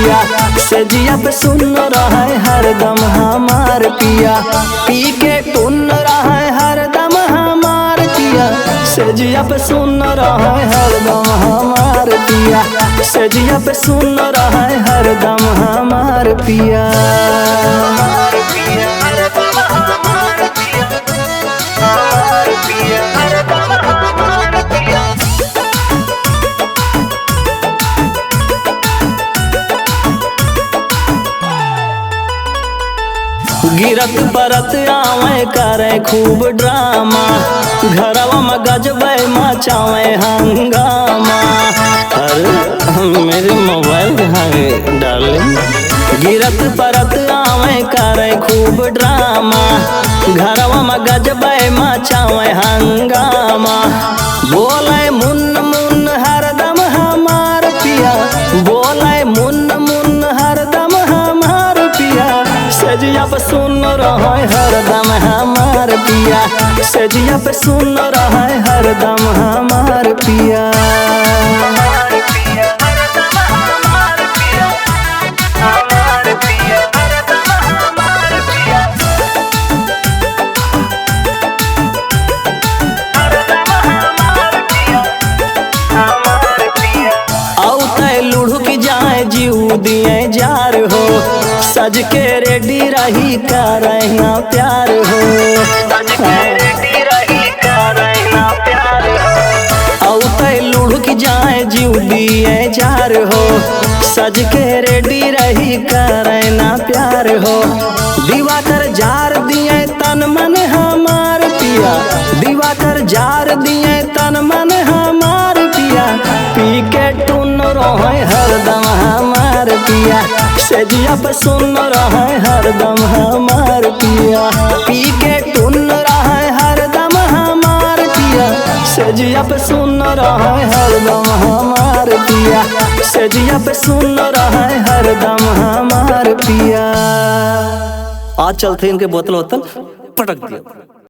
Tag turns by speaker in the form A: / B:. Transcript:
A: पिया, से जिया पे सुन रहे हरदम हमार पिया। पी के टुन रहे हरदम हमार पिया, से जिया पे सुन रहे हरदम हमार पिया, से जिया पे सुन रहे हरदम हमार पिया। गिरत परत आवे करे खूब ड्रामा, घरवा में गजबे मचावे हंगामा। अरे मेरे मोबाइल कहाँ गए डार्लिंग। गिरत परत आवे करे खूब ड्रामा, घरवा में गजबे मचावे हंगामा। बोले मुन्न मुन्न हरदम हमार पिया, बोले मुन्न मुन्न हरदम हमार पिया, सजिया पे सुन रहे हरदम हमार पिया, सजिया पे सुन रहे हरदम हमार पिया। जीव दिए जार हो, सज के रेडी रही करना प्यार हो, सज के रेडी रही करना प्यार हो। औते लुढ़क जाए जीव दिए जार हो, सज के रेडी रही करना प्यार हो। दिवाकर जार दिए तन मन हमार पिया, दिवाकर जार दिए तन मन हमार पिया। पी के टुन रहे हरदम हमार पिया, से जिया पे सुन रहे हरदम हमार पिया। पी के टुन रहे हरदम हमार पिया, से जिया पे सुन रहे हरदम हमार पिया, से जिया पे सुन रहे हरदम हमार पिया। आज चलते इनके बोतल वोतल पटक दिया।